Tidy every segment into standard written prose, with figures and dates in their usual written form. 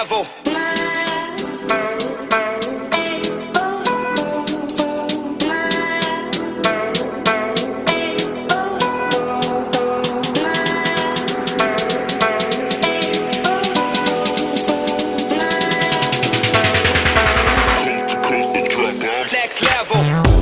level. Next level.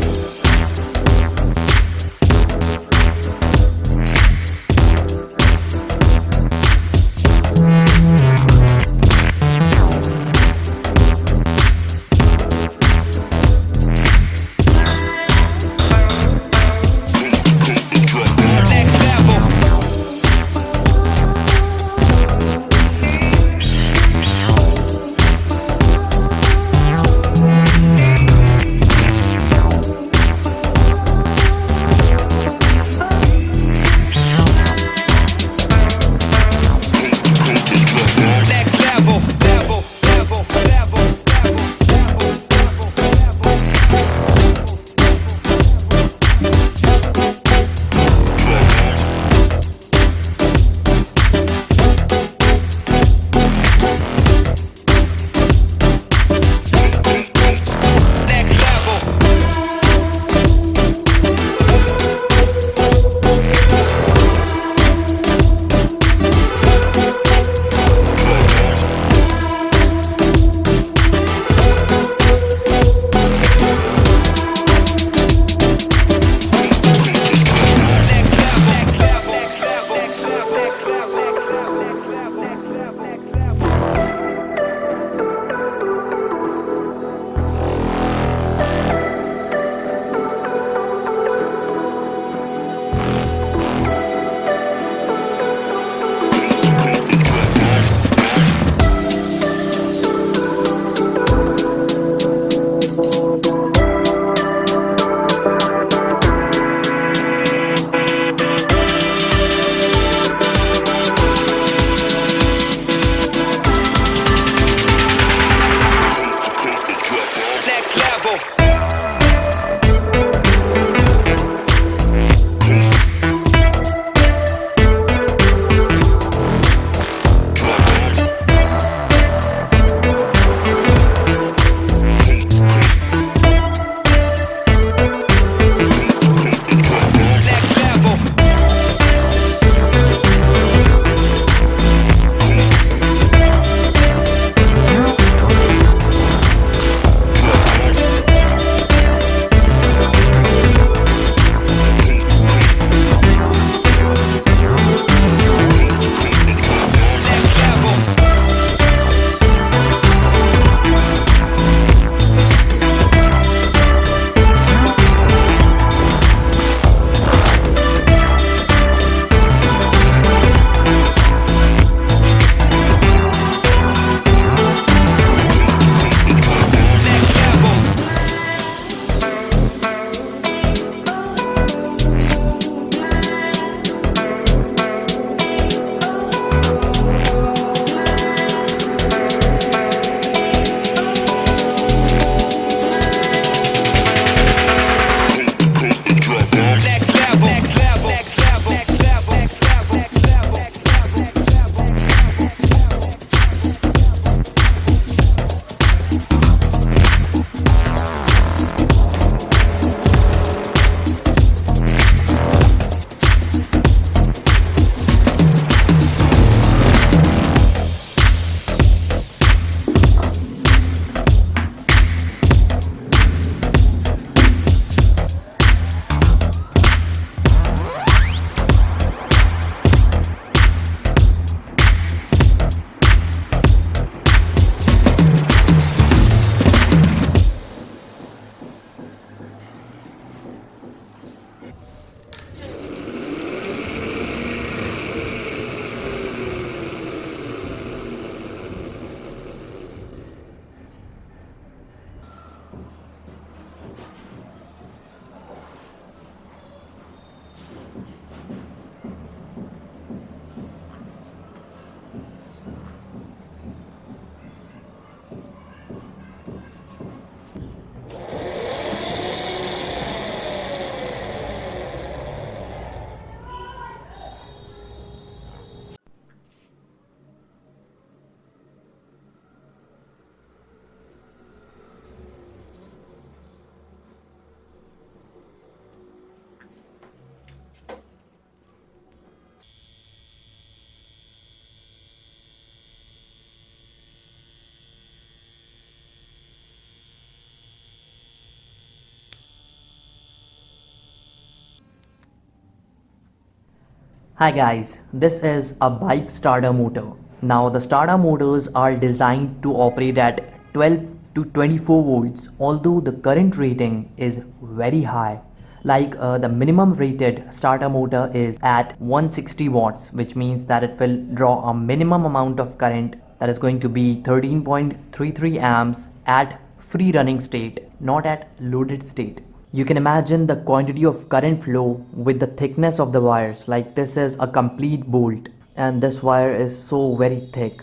Hi guys, this is a bike starter motor. Now the starter motors are designed to operate at 12 to 24 volts, although the current rating is very high. The minimum rated starter motor is at 160 watts, which means that it will draw a minimum amount of current that is going to be 13.33 amps at free running state, not at loaded state. You can imagine the quantity of current flow with the thickness of the wires. Like this is a complete bolt and this wire is so very thick.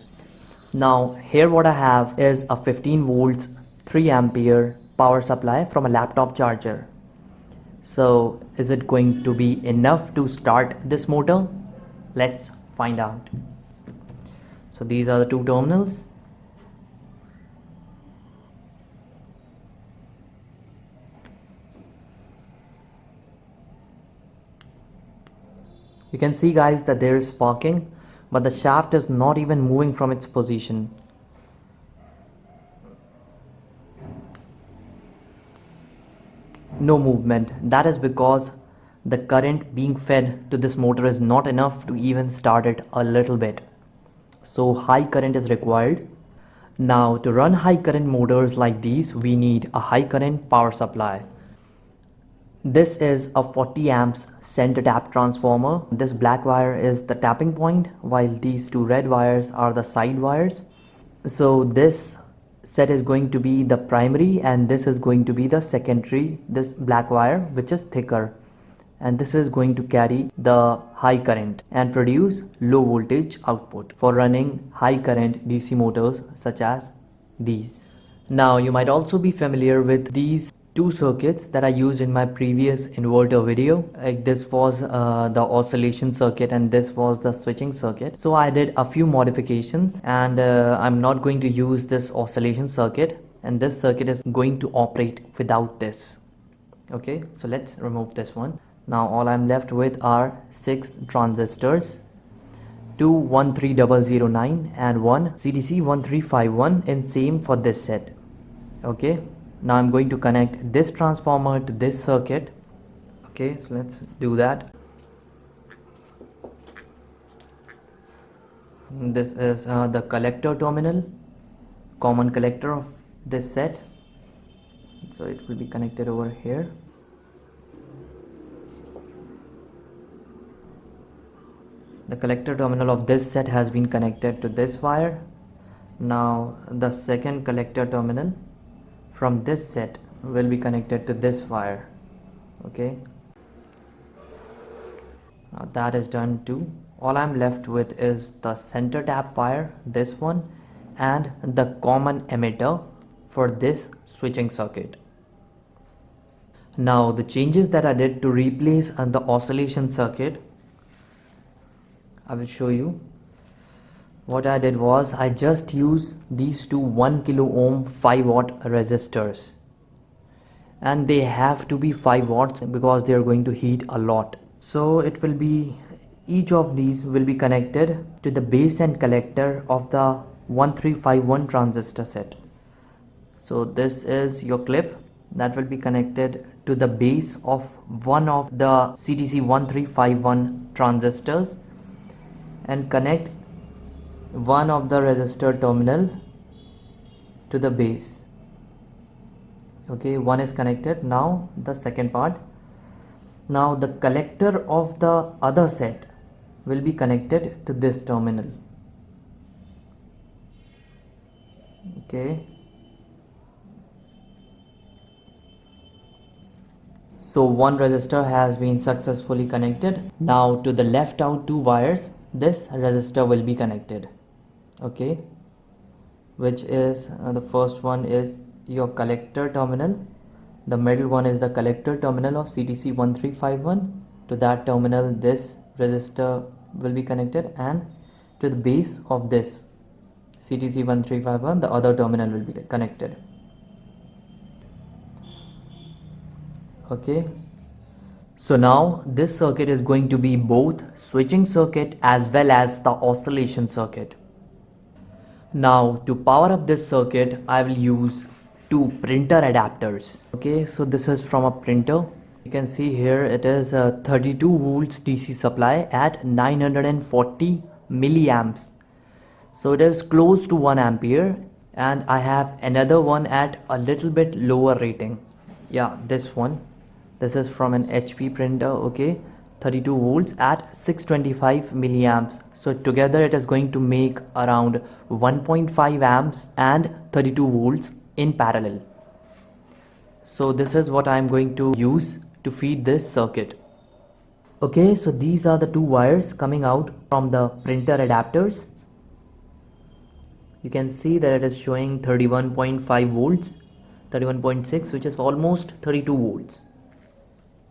Now here what I have is a 15 volts 3 ampere power supply from a laptop charger. So is it going to be enough to start this motor? Let's find out. So these are the two terminals. You can see guys that there is sparking, but the shaft is not even moving from its position. No movement. That is because the current being fed to this motor is not enough to even start it a little bit. So high current is required. Now to run high current motors like these, we need a high current power supply. This is a 40 amps center tap transformer. This black wire is the tapping point, while these two red wires are the side wires. So this set is going to be the primary and this is going to be the secondary, this black wire which is thicker, and this is going to carry the high current and produce low voltage output for running high current DC motors such as these. Now you might also be familiar with these two circuits that I used in my previous inverter video. Like this was the oscillation circuit and this was the switching circuit. So I did a few modifications and I'm not going to use this oscillation circuit, and this circuit is going to operate without this. Okay, so let's remove this one. Now all I'm left with are 6 transistors, two 13009 and one CDC 1351 in same for this set. Okay, now I'm going to connect this transformer to this circuit. Okay, so let's do that. This is the collector terminal, common collector of this set. So it will be connected over here. The collector terminal of this set has been connected to this wire. Now the second collector terminal from this set will be connected to this wire. Okay, now that is done too. All I'm left with is the center tap wire, this one, and the common emitter for this switching circuit. Now the changes that I did to replace the oscillation circuit, I will show you. What I did was I just used these two 1 kilo ohm 5 watt resistors, and they have to be 5 watts because they are going to heat a lot. So it will be, each of these will be connected to the base and collector of the 1351 transistor set. So this is your clip that will be connected to the base of one of the CDC 1351 transistors and connect one of the resistor terminal to the base. Okay, one is connected. Now the second part. Now the collector of the other set will be connected to this terminal. Okay, so one resistor has been successfully connected. Now to the left out two wires, this resistor will be connected. Okay, which is the first one is your collector terminal, the middle one is the collector terminal of CDC 1351. To that terminal this resistor will be connected, and to the base of this CDC 1351 the other terminal will be connected. Okay, so now this circuit is going to be both switching circuit as well as the oscillation circuit. Now to power up this circuit I will use two printer adapters. Okay, so this is from a printer. You can see here it is a 32 volts DC supply at 940 milliamps. So it is close to 1 ampere, and I have another one at a little bit lower rating. Yeah, this one. This is from an HP printer, okay? 32 volts at 625 milliamps. So together it is going to make around 1.5 amps and 32 volts in parallel. So this is what I am going to use to feed this circuit. Okay, so these are the two wires coming out from the printer adapters. You can see that it is showing 31.5 volts, 31.6, which is almost 32 volts.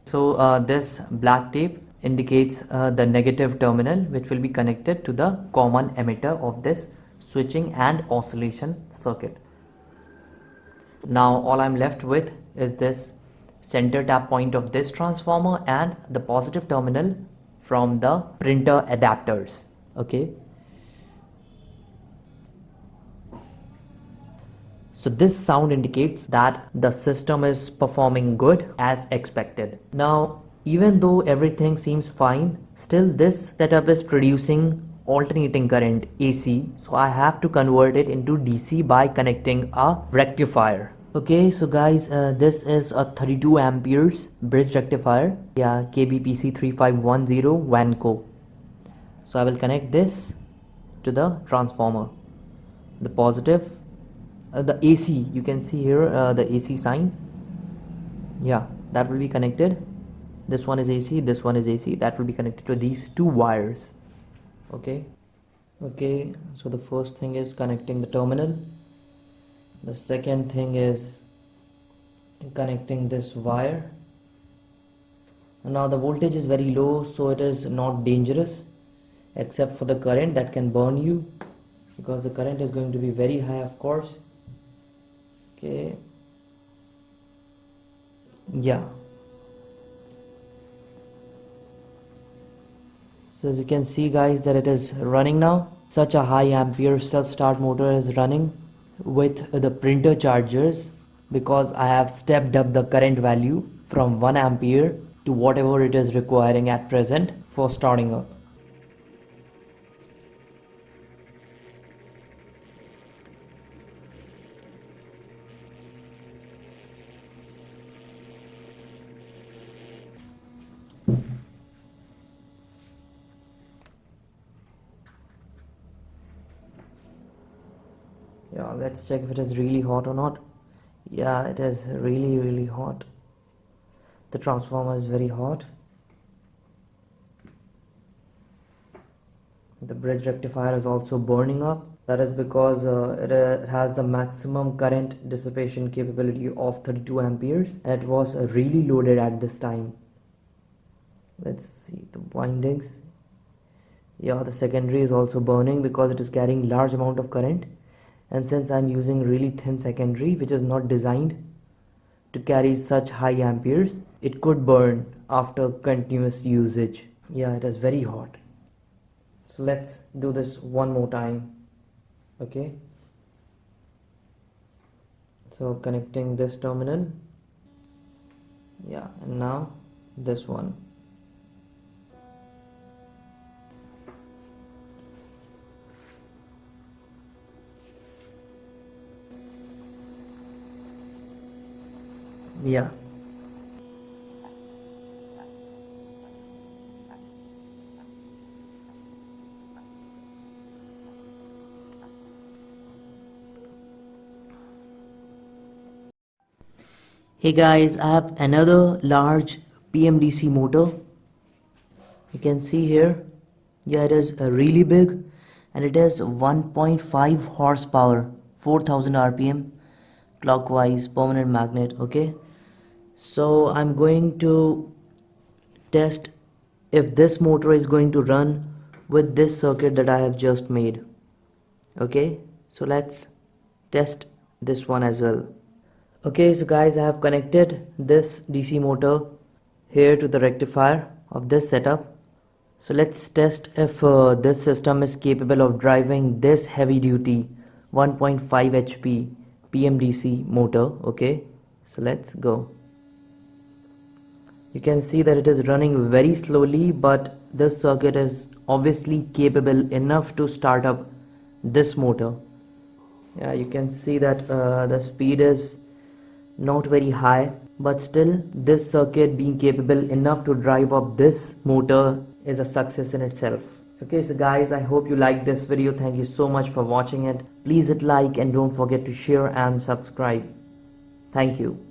So this black tape indicates the negative terminal, which will be connected to the common emitter of this switching and oscillation circuit. Now all I'm left with is this center tap point of this transformer and the positive terminal from the printer adapters. Okay. So this sound indicates that the system is performing good as expected. Now, even though everything seems fine, still this setup is producing alternating current AC. So I have to convert it into DC by connecting a rectifier. Okay, so guys, this is a 32 amperes bridge rectifier. Yeah, KBPC 3510 Vanco. So I will connect this to the transformer. The positive. The AC, you can see here the AC sign. Yeah, that will be connected. This one is AC, this one is AC. That will be connected to these two wires. Okay, so the first thing is connecting the terminal. The second thing is connecting this wire. Now the voltage is very low, so it is not dangerous except for the current that can burn you, because the current is going to be very high, of course. Okay, yeah, so as you can see guys, that it is running now. Such a high ampere self-start motor is running with the printer chargers, because I have stepped up the current value from 1 ampere to whatever it is requiring at present for starting up. Yeah, let's check if it is really hot or not. Yeah, it is really hot. The transformer is very hot. The bridge rectifier is also burning up. That is because it has the maximum current dissipation capability of 32 amperes, and it was really loaded at this time. Let's see the windings. Yeah, the secondary is also burning because it is carrying large amount of current, and since I'm using really thin secondary which is not designed to carry such high amperes, it could burn after continuous usage. Yeah, it is very hot. So let's do this one more time. Okay, so connecting this terminal. Yeah, and now this one. Yeah, hey guys, I have another large PMDC motor. You can see here. Yeah, it is really big, and it is 1.5 horsepower, 4000 rpm, clockwise, permanent magnet. Okay, so I'm going to test if this motor is going to run with this circuit that I have just made. Okay, so let's test this one as well. Okay, so guys, I have connected this DC motor here to the rectifier of this setup. So let's test if this system is capable of driving this heavy duty 1.5 HP PMDC motor. Okay, so let's go. You can see that it is running very slowly, but this circuit is obviously capable enough to start up this motor. Yeah, you can see that the speed is not very high, but still this circuit being capable enough to drive up this motor is a success in itself. Okay, so guys, I hope you liked this video. Thank you so much for watching it. Please hit like and don't forget to share and subscribe. Thank you.